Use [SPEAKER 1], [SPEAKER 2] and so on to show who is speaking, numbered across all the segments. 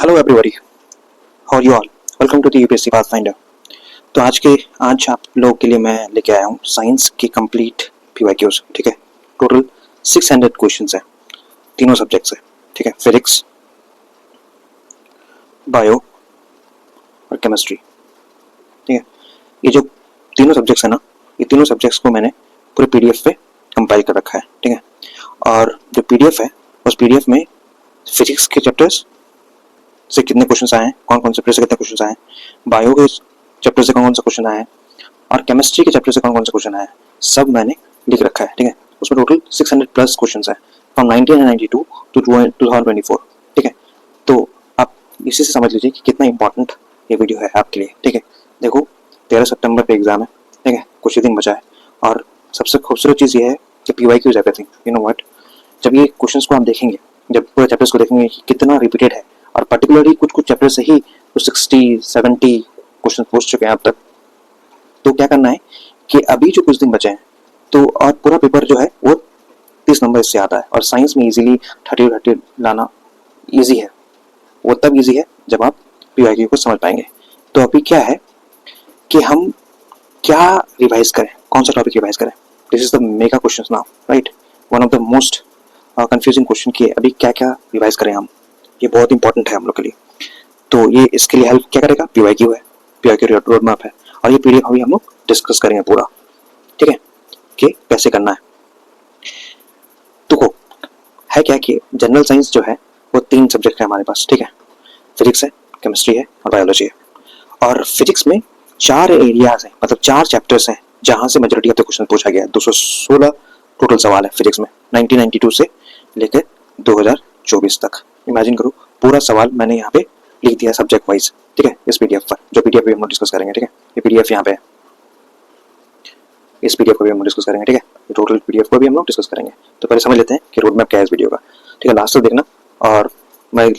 [SPEAKER 1] Hello everybody, how are you all? Welcome to the UPSC pathfinder. तो आज आप लोगों के लिए मैं लेके आया हूँ साइंस के कंप्लीट पीवाईक्यूज। ठीक है, टोटल 600 क्वेश्चंस हैं, तीनों सब्जेक्ट्स हैं। ठीक है, फिजिक्स, बायो और केमिस्ट्री। ठीक है, ये जो तीनों सब्जेक्ट्स हैं ना, ये तीनों सब्जेक्ट्स को मैंने पूरे पीडीएफ पे कंपाइल कर रखा है। ठीक है, और जो पीडीएफ है उस पीडीएफ में फिजिक्स के चैप्टर्स से कितने क्वेश्चंस आए हैं, कौन कौन से चैप्टर से कितने क्वेश्चंस आए हैं, बायो के चैप्टर से कौन कौन से क्वेश्चन आए हैं और केमिस्ट्री के चैप्टर से कौन कौन से क्वेश्चन आए हैं, सब मैंने लिख रखा है। ठीक है, उसमें टोटल 600 प्लस क्वेश्चंस हैं फ्रॉम 1992 टू 2024। ठीक है, तो आप इसी से समझ लीजिए कि कितना इंपॉर्टेंट ये वीडियो है आपके लिए। ठीक है, देखो 13 सितंबर पे एग्जाम है। ठीक है, कुछ ही दिन बचा है और सबसे खूबसूरत चीज़ ये है कि PYQ is everything. You know what, जब ये क्वेश्चंस को आप देखेंगे, जब पूरे चैप्टर्स को देखेंगे कि कितना रिपीटेड है और पर्टिकुलरली कुछ कुछ चैप्टर से ही तो 60-70 क्वेश्चन पूछ चुके हैं अब तक, तो क्या करना है कि अभी जो कुछ दिन बचे हैं तो और पूरा पेपर जो है वो 30 नंबर इससे आता है। और साइंस में इजीली 30 लाना इजी है, वो तब इजी है जब आप पीवाईक्यू को समझ पाएंगे। तो अभी क्या है कि हम क्या रिवाइज करें, कौन सा टॉपिक रिवाइज करें, this is the mega question now, right? One of the most confusing question की अभी क्या क्या रिवाइज करें हम, ये बहुत इंपॉर्टेंट है हम लोग के लिए। तो ये इसके लिए हेल्प क्या करेगा, पीवाईक्यू है, पीवाईक्यू रोड मैप है और ये पीडीएफ अभी हम लोग डिस्कस करेंगे पूरा। ठीक है, कि कैसे करना है। तो है क्या कि जनरल साइंस जो है वो 3 सब्जेक्ट है हमारे पास। ठीक है, फिजिक्स है, केमिस्ट्री है और बायोलॉजी है। और फिजिक्स में 4 एरियाज हैं, मतलब 4 चैप्टर्स हैं जहां से मेजॉरिटी ऑफ द क्वेश्चन पूछा गया है। 216 टोटल सवाल है फिजिक्स में, 1992 से लेकर 2024 तक। इमेजिन करो, पूरा सवाल मैंने यहाँ पे लिख दिया सब्जेक्ट वाइज। ठीक है, इस पीडीएफ पर, जो पीडीएफ भी हम लोग डिस्कस करेंगे। ठीक है, ये पीडीएफ यहाँ पे है, इस पीडीएफ को भी हम लोग डिस्कस करेंगे। ठीक है, टोटल पीडीएफ को भी हम लोग डिस्कस करेंगे। तो पहले समझ लेते हैं कि रोड मैप क्या है इस वीडियो का। ठीक है, लास्ट तक देखना और मैं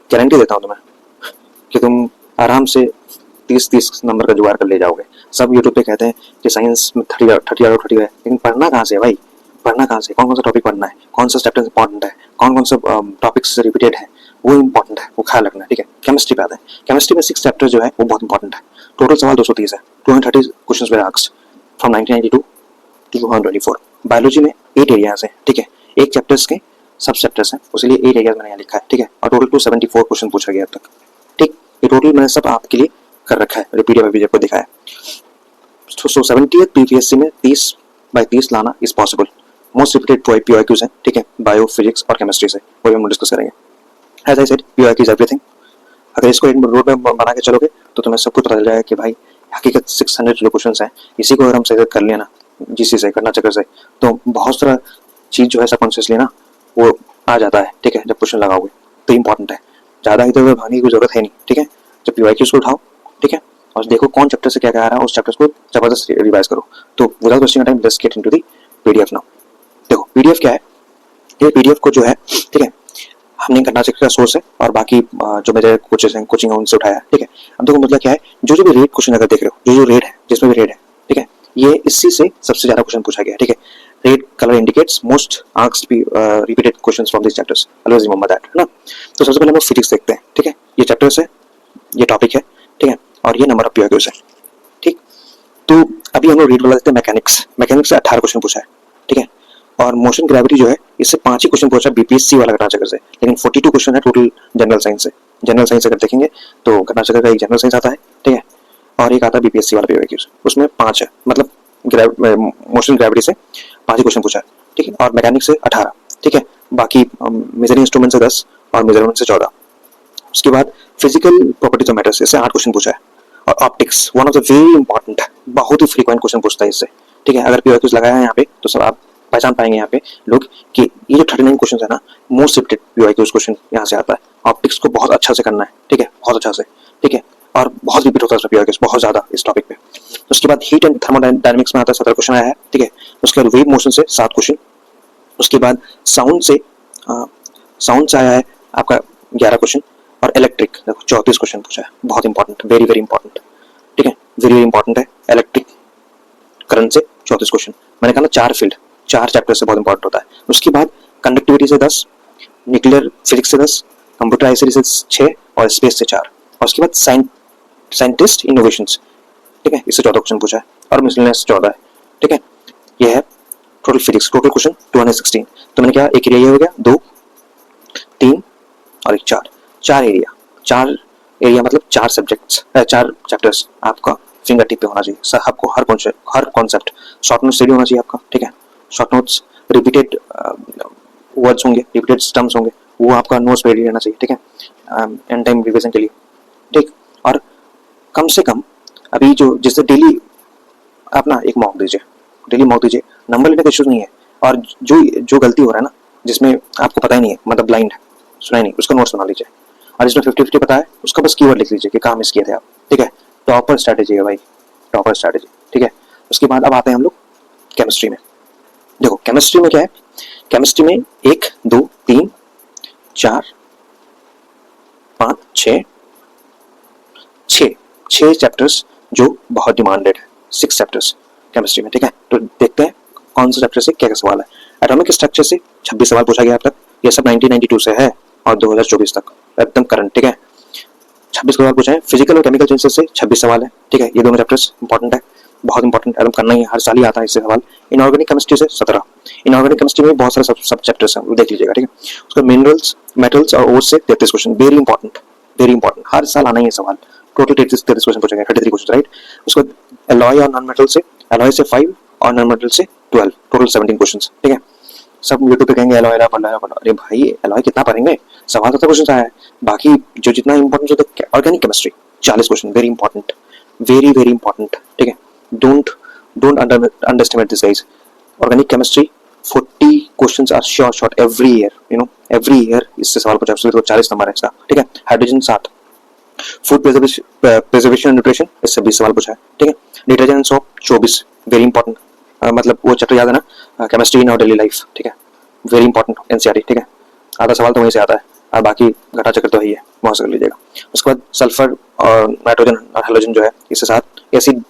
[SPEAKER 1] गारंटी देता हूँ तुम्हें कि तुम आराम से 30 नंबर का जुगाड़ कर ले जाओगे। सब यूट्यूब पे कहते हैं कि साइंस में 30 है, लेकिन पढ़ना कहाँ से है भाई? पढ़ना कहाँ से? कौन कौन सा टॉपिक पढ़ना है, कौन सा चैप्टर इंपॉर्टेंट है, कौन कौन सा टॉपिक्स रिपीटेड है, वो इंपॉर्टेंट है, वो ख्याल रखना है। ठीक है, केमिस्ट्री पे आता है। केमिस्ट्री में 6 चैप्टर जो है वो बहुत इंपॉर्टेंट है। टोटल सवाल 230 है, 230 questions were asked from 1992 to 2024। Biology में 8 एरियाज हैं। ठीक है, एक चैप्टर्स के सब चैप्टर्स हैं, उसलिए 8 एरियाज मैंने यहाँ लिखा है। ठीक है, और टोटल 274 क्वेश्चन पूछा गया अब तक। ठीक, ये टोटल मैंने सब आपके लिए कर रखा है, पीडीएफ अभी आपको दिखाया है। सो 70th पीवीएससी में 30 बाय 30 लाना is possible. Most repeated PYQs हैं। ठीक है, बायो, फिजिक्स और केमिस्ट्री से, वो भी हम डिस्कस करेंगे। As I said, PYQ is everything. अगर इसको एक रोड मैप बना के चलोगे तो तुम्हें सब कुछ पता चल जाएगा कि भाई हकीकत 600 जो क्वेश्चन हैं, इसी को अगर हम सही कर लिया ना, जिसी से करना चक्कर से, तो बहुत सारा चीज़ जो है सबकॉन्शियसली ना वो आ जाता है। ठीक है, जब क्वेश्चन लगाओगे तो इंपॉर्टेंट है, ज़्यादा इधर उधर भागने की जरूरत है नहीं। ठीक है, जब पीवाईक्यूज को उठाओ, ठीक है, और देखो कौन चैप्टर से क्या क्या आ रहा है, उस चैप्टर को जबरदस्त रिवाइज करो। तो without wasting time let's get into the PDF now. देखो पीडीएफ क्या है, ये पीडीएफ को जो है, ठीक है, हमने कर्नाटक का सोर्स है और बाकी जो मेरे कोचेस हैं, कोचिंग है, उनसे उठाया है। ठीक है, अब देखो मतलब क्या है, जो भी रेड क्वेश्चन अगर देख रहे हो, जो रेड है, जिसमें भी रेड है, ठीक है, ये इसी से सबसे ज्यादा क्वेश्चन पूछा गया है। ठीक है, red colour indicates most asked repeated questions from this chapters, always remember that, है ना। तो सबसे पहले हम लोग फिजिक्स देखते हैं। ठीक है, ये चैप्टर्स है, ये टॉपिक है। ठीक है, और ये नंबर ऑफ पीवाईक्यूज है। ठीक, तो अभी हम लोग रीड वाला देखते हैं, मैकेनिक्स से 18 क्वेश्चन पूछा है। ठीक है, और मोशन ग्रेविटी जो है इससे 5 ही क्वेश्चन पूछा बीपीएससी वाला घटना चक्र से, लेकिन 42 क्वेश्चन है टोटल जनरल साइंस से। जनरल साइंस अगर देखेंगे तो घटना चक्र का एक जनरल साइंस आता है। ठीक है, और एक आता है बीपीएससी वाला पीवाईक्यूज, उसमें 5 है, मतलब मोशन ग्रेविटी से 5 ही क्वेश्चन पूछा है। ठीक है, और मैकेनिक्स से 18। ठीक है, बाकी मेजरिंग इंस्ट्रूमेंट से 10 और मेजरमेंट से 14। उसके बाद फिजिकल प्रॉपर्टीज ऑफ मैटर्स, इससे 8 क्वेश्चन पूछा है। और optics one of the very important, बहुत ही फ्रीक्वेंट क्वेश्चन पूछता है इससे। ठीक है, अगर पीवाईक्यूज लगाया है यहाँ पे तो सब आप पहचान पाएंगे यहाँ पे लोग कि ये जो 39 क्वेश्चन है ना, मोस्ट रिपीटेड पीवाईक्यूज क्वेश्चन यहाँ से आता है। ऑप्टिक्स को बहुत अच्छा से करना है। ठीक है, बहुत अच्छा से। ठीक है, और बहुत रिपीट होता है पीवाईक्यूज बहुत ज्यादा इस टॉपिक पे। उसके बाद हीट एंड थर्मोडायनेमिक्स में आता है 17 क्वेश्चन आया है। ठीक है, उसके बाद वेव मोशन से 7 क्वेश्चन। उसके बाद साउंड से आया है आपका 11 क्वेश्चन। और इलेक्ट्रिक देखो 34 क्वेश्चन पूछा है, बहुत इंपॉर्टेंट, वेरी वेरी इंपॉर्टेंट। ठीक है, वेरी वेरी इंपॉर्टेंट है इलेक्ट्रिक करंट से 34 क्वेश्चन। मैंने कहा ना 4 फील्ड, 4 चैप्टर से बहुत इंपॉर्टेंट होता है। उसके बाद कंडक्टिविटी से 10, न्यूक्लियर फिजिक्स से 10, कंप्यूटर ICT से 6 और स्पेस से 4, और उसके बाद साइंटिस्ट इनोवेशंस, ठीक है, इससे 14 क्वेश्चन पूछा है, और मिसलेनियस 14 है, ठीक है। ये है टोटल फिजिक्स, टोटल क्वेश्चन 216। तो मैंने क्या, एक एरिया हो गया, 2 3 और एक 4, 4 एरिया मतलब 4 सब्जेक्ट्स, 4 चैप्टर्स आपका फिंगर टिप पे होना चाहिए। सर आपको हर कॉन्सेप्ट शॉर्ट नोट्स रेडी होना चाहिए आपका, ठीक है। शॉर्ट नोट्स, रिपीटेड वर्ड्स होंगे, रिपीटेड टर्म्स होंगे, वो आपका नोट्स पे रेडी रहना चाहिए, ठीक है, एंड टाइम रिवीजन के लिए, ठीक। और कम से कम अभी जो जैसे डेली आप ना एक मॉक दीजिए, डेली मॉक दीजिए, नंबर लेने का इशू नहीं है। और जो गलती हो रहा है ना, जिसमें आपको पता ही नहीं है, मतलब ब्लाइंड है, सुना ही नहीं, उसका नोट्स बना लीजिए। और जिसमें 50-50 पता है, उसका बस कीवर्ड लिख लीजिए कि कहाँ मिस किए थे आप, ठीक है। टॉपर स्ट्रैटेजी है भाई, टॉपर स्ट्रैटेजी, ठीक है। उसके बाद अब आते हैं हम लोग केमिस्ट्री में। देखो केमिस्ट्री में क्या है, केमिस्ट्री में 1 2 3 4 5 6 चैप्टर्स जो बहुत डिमांडेड है, 6 चैप्टर्स केमिस्ट्री में, ठीक है। तो देखते हैं कौन से चैप्टर से क्या क्या सवाल है। एटॉमिक स्ट्रक्चर से 26 सवाल पूछा गया अब तक, ये सब 1992 से है और 2024 तक एकदम करंट, ठीक है। 26 सवाल पूछे हैं। फिजिकल और केमिकल साइंसेस से 26 सवाल है, ठीक है। ये दोनों चैप्टर्स इंपॉर्टेंट है, बहुत इंपॉर्टेंट, एकदम करना ही है, हर साल ही आता है इससे सवाल। इनऑर्गेनिक केमिस्ट्री से 17, इनऑर्गेनिक केमिस्ट्री में बहुत सारे सब चैप्टर्स हैं, वो देख लीजिएगा, ठीक है। उसका मिनरल्स, मेटल्स और ओर्स से 33 question, very important, very important, हर साल आना ही है सवाल। टोटल 33 क्वेश्चन पूछे गए, 33 क्वेश्चन, राइट। उसके बाद एलॉय और नॉन मेटल से, एलॉय से 5 और नॉन मेटल से 12, टोटल 17 क्वेश्चन, ठीक है। सब यूट्यूब पे कहेंगे एलॉय पढ़ना है, अरे भाई एलॉय कितना पढ़ेंगे, सवाल तो क्वेश्चन आया है। बाकी जो जितना इंपॉर्टेंट होता है, organic chemistry 40 question, very important, very very important, ठीक है। Don't underestimate this guys. Organic chemistry 40 questions are short every year, you know, every year इससे सवाल पूछा, तो 40 नंबर है इसका, ठीक है। Hydrogen 7, food preservation and nutrition इससे 20 सवाल पूछा है, ठीक है। Detergent and soap 24, very important, मतलब वो चैप्टर याद है ना, chemistry in our daily life, ठीक है, वेरी इंपॉर्टेंट एनसीईआरटी, ठीक है। आधा सवाल तो वहीं से आता है, और बाकी घटा चक्कर तो है ही है, वहां से कर लीजिएगा। उसके बाद सल्फर और नाइट्रोजन और हेलोजन जो है, इससे 7, एसिड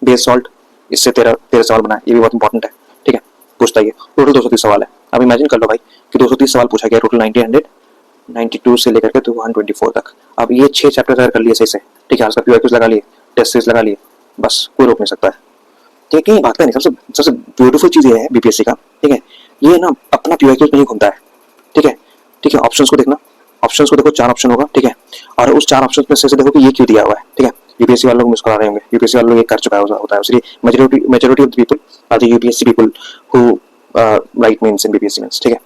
[SPEAKER 1] बेस सॉल्ट इससे 13 सवाल बना है, ये भी बहुत इंपॉर्टेंट है, ठीक है, पूछता है। टोटल 230 सवाल है। अब इमेजिन कर लो भाई कि 230 सवाल पूछा गया, टोटल 1992 से लेकर के 124 तक। अब ये 6 चैप्टर अगर कर लिए सही से, ठीक है, उसका पीवाईक्यूज लगा लिए, टेस्ट सीरीज लगा लिए, बस कोई रोक नहीं सकता है, ठीक है। भागता नहीं, सबसे ब्यूटीफुल चीज ये है बीपीएससी का, ठीक है, ये ना अपना पीवाईक्यूज नहीं घूमता है, ठीक है, ठीक है। ऑप्शंस को देखना, ऑप्शंस को देखो, 4 ऑप्शन होगा, ठीक है, और उस 4 ऑप्शंस में से देखो कि ये क्यों दिया हुआ है, ठीक है। यूपीएससी वाले लोग मुस्कुरा रहे होंगे, यूपीएससी वाले लोग ये कर चुका होता है, इसलिए majority of the people are the UPSC people who write mains in BPSC mains, ठीक है।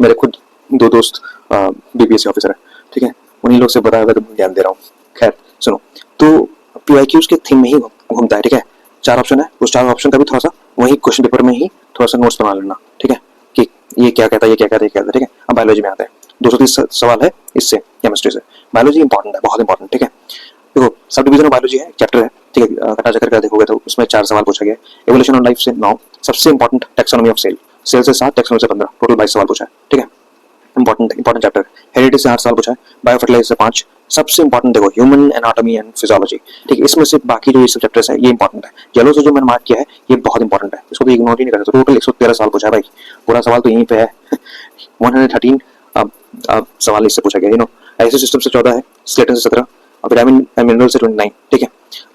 [SPEAKER 1] मेरे खुद 2 दोस्त बीपीएससी ऑफिसर है, ठीक है, उन्हीं लोग से बताया हुआ तो ज्ञान दे रहा हूँ। खैर सुनो, तो पीवाईक्यूज के थीम में ही घूमता है, ठीक है। 4 ऑप्शन है, उस 4 ऑप्शन का भी थोड़ा सा वही क्वेश्चन पेपर में ही थोड़ा सा नोट्स बना लेना, ठीक है, कि ये क्या कहता है, ये क्या कहता है, ये क्या कहता है, ठीक है। अब बायोलॉजी में आते हैं, 230 सवाल है इससे, केमिस्ट्री से। बायोलॉजी इंपॉर्टेंट है, बहुत इंपॉर्टेंट, ठीक है। देखो सब डिवीजन ऑफ बायोलॉजी है, चैप्टर है, ठीक है, घटा चक्कर का देखोगे तो उसमें 4 सवाल पूछा गया। एवोल्यूशन ऑफ लाइफ से 9, सबसे इंपॉर्टेंट टैक्सोनॉमी ऑफ सेल से 7, टैक्सोनॉमी से 15, टोटल 22 सवाल पूछा है, ठीक है, इंपॉर्टेंट चैप्टर। हेरिडिटी से 8 सवाल पूछा है, बायोफर्टिलाइजर से 5, सबसे इंपॉर्टेंट देखो ह्यूमन एनाटॉमी एंड फिजियोलॉजी, ठीक है। इसमें से बाकी जो ये सब चैप्टर्स है ये इंपॉर्टेंट है। येलो से जो मैंने मार्क किया है ये बहुत इंपॉर्टेंट है, इसको तो इग्नोर ही नहीं कर सकते। टोटल 113 सवाल पूछा है भाई, पूरा सवाल तो यहीं पे है 113 अब सवाल इससे पूछा गया, यू नो। ऐसे सिस्टम से 14 है, स्केलेटन से 17 और विटामिन एंड मिनरल से 29, ठीक है।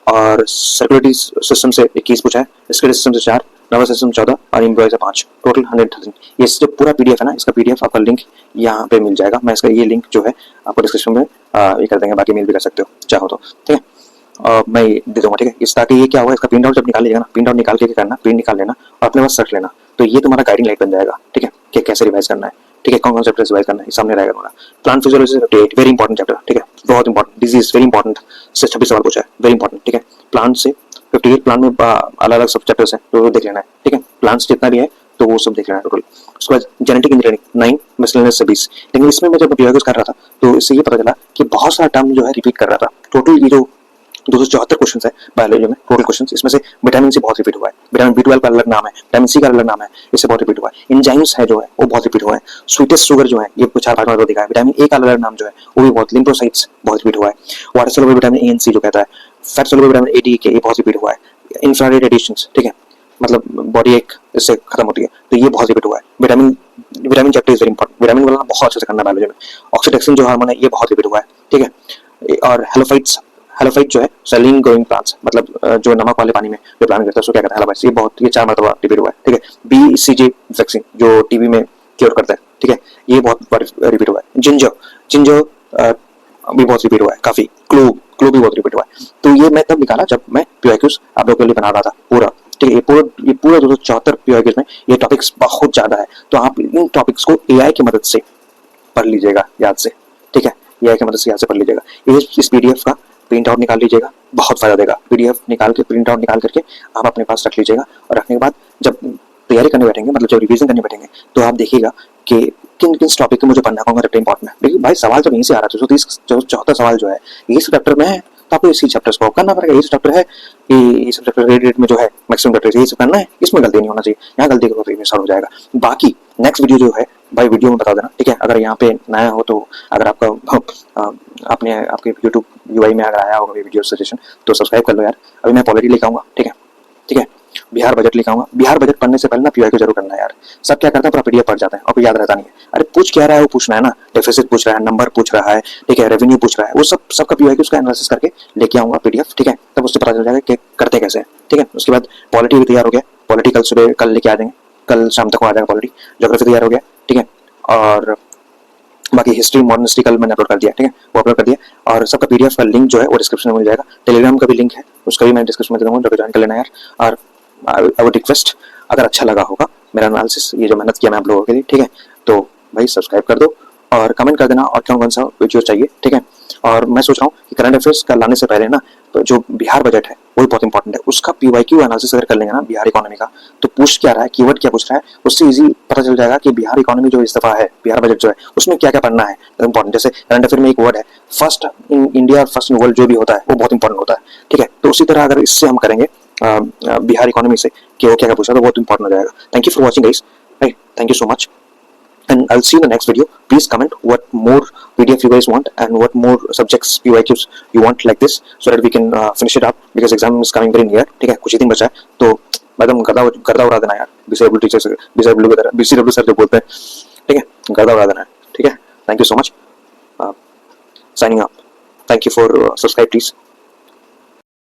[SPEAKER 1] और सर्कुलेटरी सिस्टम से 21 पूछा है, स्केलेटरी सिस्टम से 4, नर्वस सिस्टम 14 और इम्यूनरी से 5, टोटल 113। ये जो पूरा पीडीएफ है ना, इसका पीडीएफ आपका लिंक यहाँ पे मिल जाएगा, मैं इसका ये लिंक जो है आपको डिस्क्रिप्शन में ये कर देंगे, बाकी मेल भी कर सकते हो चाहो तो, ठीक है। मैं दे दूंगा, ठीक है। इस ताकि ये क्या होगा, इसका प्रिंट आउट जब निकाल लीजिएगा ना, प्रिंट आउट निकाल के करना, प्रिंट निकाल लेना और अपने पास सर्च लेना, तो ये तुम्हारा गाइडिंग लाइट बन जाएगा, ठीक है, कि कैसे रिवाइज करना है, ठीक है, कौन कौन चैप्टर रिवाइज करना है, सामने रहेगा तुम्हारा। प्लांट फिजियोलॉजी से 58, वेरी इंपॉर्टेंट चैप्टर, ठीक है, बहुत इंपॉर्टेंट। डिजीज वेरी इंपॉर्टेंट से 26 सवाल पूछा है, वेरी इंपॉर्टेंट, ठीक है। प्लांट से 58, प्लांट में अलग अलग सब चैप्टर्स हैं, तो देख लेना है, ठीक है। प्लांट्स जितना भी है तो वो सब देख लेना है टोटल। उसके बाद जेनेटिक इंजीनियरिंग 9, मिसलेनियस से 20। लेकिन इसमें मैं जब प्रीवियस कर रहा था तो इससे ये पता चला कि बहुत सारा टर्म जो है रिपीट कर रहा था। टोटल ये जो 274 क्वेश्चन है बायोलॉजी में, टोटल क्वेश्चन, इसमें से विटामिन सी बहुत रिपीट हुआ है, विटामिन B12 का अलग नाम है, विटामिन सी का अलग नाम है, इससे बहुत रिपीट हुआ है। एंजाइम्स है जो है वो बहुत रिपीट हुआ है। स्वीटेस्ट शुगर जो है ये 4-5 बार दिखा है। विटामिन ए का अलग नाम जो है वो भी बहुत, लिम्फोसाइट्स बहुत रिपीट हुआ है। वाटर सोल्यूबल विटामिन ANC जो कहता है, फैट सोल्यूबल विटामिन ADK ये बहुत रिपीट हुआ है। इंफ्रारेड रेडिएशंस, ठीक है, मतलब बॉडी एक इससे खत्म होती है, तो ये बहुत रिपीट हुआ है। Vitamin vitamin chapter is very important, vitamin वाला बहुत अच्छे से करना है बायोलॉजी में। ऑक्सीटोसिन जो हार्मोन है ये बहुत रिपीट हुआ है, ठीक है। और हेलोफाइट्स, हेलोफाइट जो है सेलिंग ग्रोइंग प्लांट्स, मतलब जो नमक वाले पानी में जो प्लांट करता है उसको क्या कहते हैं, हेलोफाइट्स, ये बहुत, ये 4 मरतबा रिपीट हुआ है, ठीक है। BCG वैक्सीन जो टीबी में क्योर करता है, ठीक है, ये बहुत बार रिपीट हुआ है। जिंजर, जिंजर भी बहुत रिपीट हुआ है काफी। क्लो, क्लो भी बहुत रिपीट हुआ है। तो ये मैं तब निकाला जब मैं PYQs आप लोगों के लिए बना रहा था पूरा, ठीक है। ये पूरा 274 PYQs में ये टॉपिक्स बहुत ज्यादा है, तो आप इन टॉपिक्स को AI की मदद से पढ़ लीजिएगा याद से, ठीक है। AI की मदद से याद से पढ़ लीजिएगा। इस PDF का प्रिंट आउट निकाल लीजिएगा, बहुत फायदा देगा। PDF निकाल के, प्रिंट आउट निकाल करके आप अपने पास रख लीजिएगा, और रखने के बाद जब तैयारी करने बैठेंगे, मतलब जब रिवीजन करने बैठेंगे, तो आप देखिएगा कि किन किन टॉपिक पे मुझे पढ़ना होगा, चैप्टर इंपॉर्टेंट है। लेकिन भाई सवाल जब यहीं से आ रहा है, 274 सवाल जो है इस चैप्टर में है, तो आपको इसी चैप्टर को करना पड़ेगा। ये चैप्टर है, ये सब चैप्टर रेट में जो है मैक्सिमम चैप्टर यही सब करना है, इसमें गलती नहीं होना चाहिए। यहाँ गलती करो तो सॉल्व हो जाएगा। बाकी नेक्स्ट वीडियो जो है भाई वीडियो में बता देना, ठीक है। अगर यहाँ पे नया हो तो, अगर आपका आपने आपके यूट्यूब UI में अगर आया होगा वीडियो सजेशन तो सब्सक्राइब कर लो यार। अभी मैं पॉलिटी लेकर आऊंगा, ठीक है, ठीक है। बिहार बजट लेकर आऊंगा। बिहार बजट पढ़ने से पहले ना PYQ जरूर करना है यार। सब क्या करते हैं, पूरा PDF पढ़ जाते हैं और कोई याद रहता नहीं है। अरे पूछ क्या रहा है वो पूछना है ना, डेफिसिट पूछ रहा है, नंबर पूछ रहा है, ठीक है, रेवेन्यू पूछ रहा है, वो सब सबका PYQ उसका एनालिसिस करके लेके आऊंगा PDF, ठीक है। तब उससे पता चल जाएगा कि करते कैसे हैं, ठीक है। उसके बाद पॉलिटी भी तैयार हो गया, पॉलिटी कल सुबह, कल लेके आ जाएंगे, कल शाम तक आ जाएगा पॉलिटी। ज्योग्राफी तैयार हो गया, ठीक है। और बाकी हिस्ट्री, मॉडर्न हिस्ट्री कल मैंने अपलोड कर दिया, ठीक है, वो अपलोड कर दिया। और सबका PDF का लिंक जो है वो डिस्क्रिप्शन में मिल जाएगा। टेलीग्राम का भी लिंक है, उसका भी मैं डिस्क्रिप्शन में दे दूंगा, जो ज्वाइन कर लेना यार। और आई वुड रिक्वेस्ट, अगर अच्छा लगा होगा मेरा एनालिसिस, ये जो मेहनत किया मैं आप लोगों के लिए, ठीक है, तो भाई सब्सक्राइब कर दो और कमेंट कर देना और कौन सा वीडियो चाहिए, ठीक है। और मैं सोच रहा हूँ कि करंट अफेयर्स का लाने से पहले ना, तो जो बिहार बजट है वो बहुत इंपॉर्टेंट है, उसका PYQ एनालिसिस अगर कर लेंगे ना बिहार इकोनॉमी का, तो पूछ क्या रहा है, कीवर्ड क्या पूछ रहा है, उससे इजी पता चल जाएगा कि बिहार इकोनॉमी जो इस दफा है, बिहार बजट जो है उसमें क्या क्या पढ़ना है इंपॉर्टेंट। जैसे करंट अफेयर में एक वर्ड है first in India, first in world, जो भी होता है वो बहुत इंपॉर्टेंट होता है, ठीक है। तो उसी तरह अगर इससे हम करेंगे बिहार इकोनॉमी से कि वो क्या क्या पूछा, तो बहुत इंपॉर्टेंट हो जाएगा। Thank you for watching guys, right, thank you so much, and I'll see you in the next video. Please comment what more PDF you guys want and what more subjects PYQs you want like this, so that we can finish it up, because exam is coming very near, ठीक है, कुछ ही दिन बचा है। तो एकदम गर्दा उड़ा देना यार, BCW टीचर से, BCW की तरह, BCW सर जो बोलते हैं, ठीक है, गर्दा उड़ा देना है, ठीक है। Thank you so much, signing up, thank you for subscribe please.